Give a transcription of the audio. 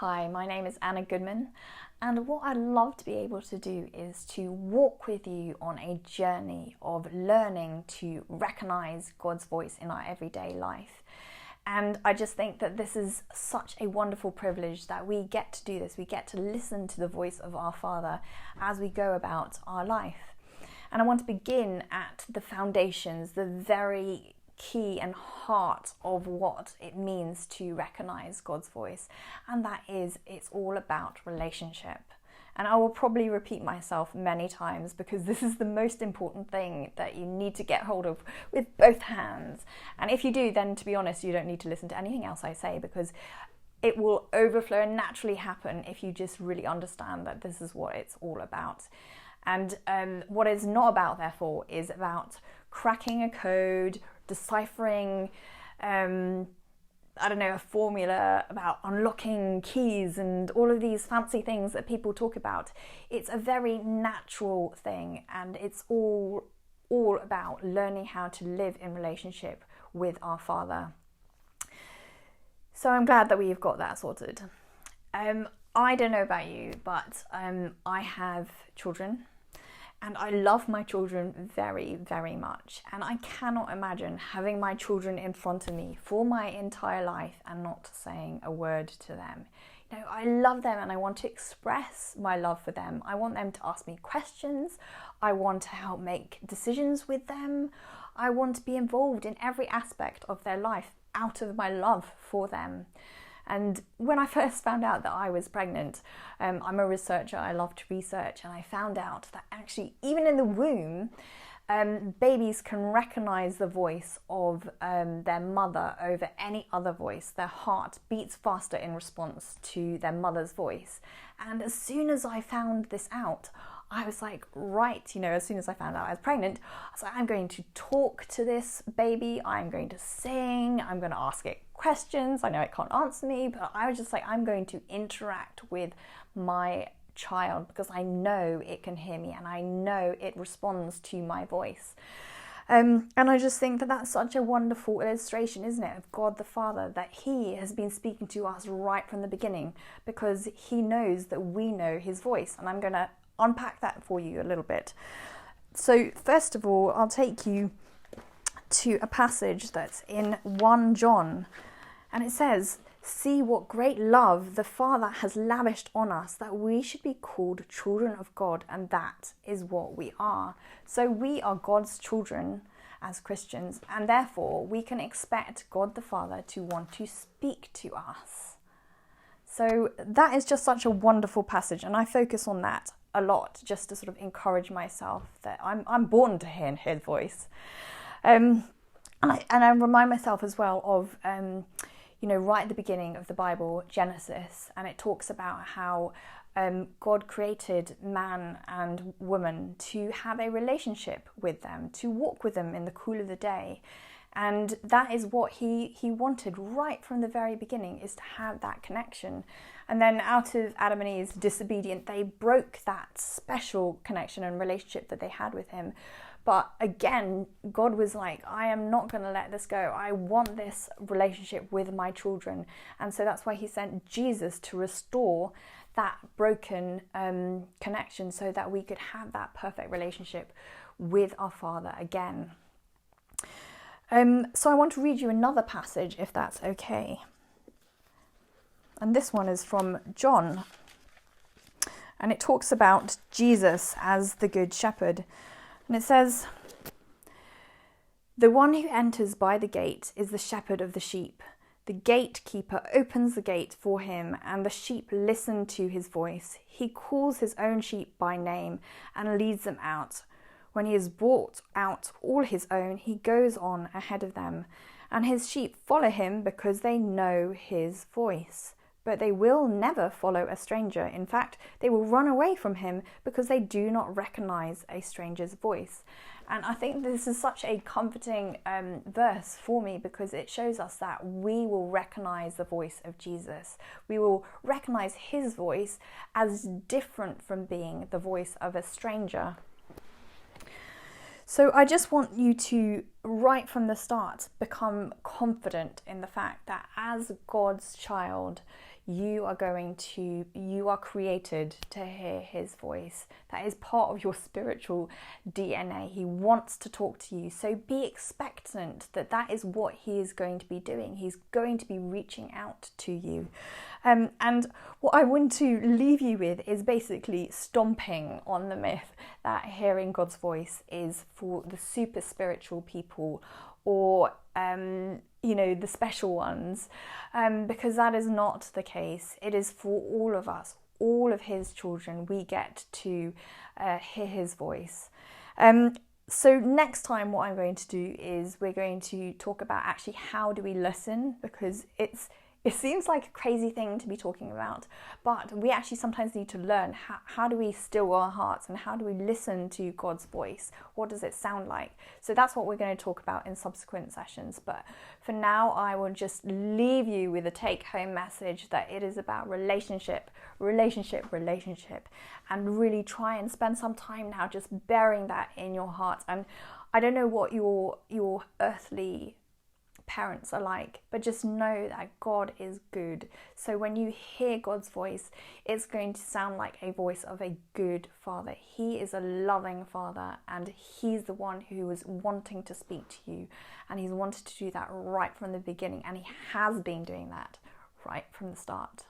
Hi, my name is Anna Goodman, and what I'd love to be able to do is to walk with you on a journey of learning to recognize God's voice in our everyday life. And I just think that this is such a wonderful privilege that we get to do this. We get to listen to the voice of our Father as we go about our life. And I want to begin at the foundations, the very key and heart of what it means to recognize God's voice, and that is, it's all about relationship. And I will probably repeat myself many times because this is the most important thing that you need to get hold of with both hands. And if you do, then to be honest, you don't need to listen to anything else I say, because it will overflow and naturally happen if you just really understand that this is what it's all about. And what it's not about, therefore, is about cracking a code, deciphering, a formula, about unlocking keys and all of these fancy things that people talk about. It's a very natural thing, and it's all about learning how to live in relationship with our Father. So I'm glad that we've got that sorted. I don't know about you, but I have children. And I love my children very, very much. And I cannot imagine having my children in front of me for my entire life and not saying a word to them. You know, I love them and I want to express my love for them. I want them to ask me questions. I want to help make decisions with them. I want to be involved in every aspect of their life out of my love for them. And when I first found out that I was pregnant, I'm a researcher, I love to research, and I found out that actually even in the womb, babies can recognize the voice of their mother over any other voice. Their heart beats faster in response to their mother's voice. And as soon as I found this out, I was like, right, as soon as I found out I was pregnant, I was like, I'm going to talk to this baby, I'm going to sing, I'm going to ask it questions. I know it can't answer me, but I was just like, I'm going to interact with my child because I know it can hear me and I know it responds to my voice. And I just think that that's such a wonderful illustration, isn't it, of God the Father, that He has been speaking to us right from the beginning because He knows that we know His voice. And I'm going to unpack that for you a little bit. So first of all, I'll take you to a passage that's in 1 John, and it says, "See what great love the Father has lavished on us, that we should be called children of God, and that is what we are." So we are God's children as Christians, and therefore we can expect God the Father to want to speak to us. So that is just such a wonderful passage, and I focus on that a lot just to sort of encourage myself that I'm born to hear His voice. And I remind myself as well of right at the beginning of the Bible, Genesis, and it talks about how God created man and woman to have a relationship with them, to walk with them in the cool of the day. And that is what he wanted right from the very beginning, is to have that connection. And then out of Adam and Eve's disobedience, they broke that special connection and relationship that they had with Him. But again, God was like, I am not going to let this go. I want this relationship with my children. And so that's why He sent Jesus to restore that broken connection so that we could have that perfect relationship with our Father again. So I want to read you another passage, if that's okay. And this one is from John. And it talks about Jesus as the Good Shepherd. And it says, "The one who enters by the gate is the shepherd of the sheep. The gatekeeper opens the gate for him, and the sheep listen to his voice. He calls his own sheep by name and leads them out. When he has brought out all his own, he goes on ahead of them, and his sheep follow him because they know his voice. But they will never follow a stranger. In fact, they will run away from him because they do not recognize a stranger's voice." And I think this is such a comforting verse for me, because it shows us that we will recognize the voice of Jesus. We will recognize His voice as different from being the voice of a stranger. So I just want you to right from the start, become confident in the fact that as God's child, you are created to hear his voice. That is part of your spiritual DNA. He wants to talk to you. So be expectant that that is what he is going to be doing. He's going to be reaching out to you. And what I want to leave you with is basically stomping on the myth that hearing God's voice is for the super spiritual people, or the special ones, because that is not the case. It is for all of us, all of his children. We get to hear his voice. So next time what I'm going to do is we're going to talk about actually how do we listen, because it seems like a crazy thing to be talking about, but we actually sometimes need to learn how do we still our hearts and how do we listen to God's voice? What does it sound like? So that's what we're going to talk about in subsequent sessions. But for now, I will just leave you with a take-home message that it is about relationship, and really try and spend some time now just bearing that in your heart. And I don't know what your earthly parents are like, but just know that God is good. So when you hear God's voice, it's going to sound like a voice of a good father. He is a loving father, and he's the one who is wanting to speak to you, and he's wanted to do that right from the beginning, and he has been doing that right from the start.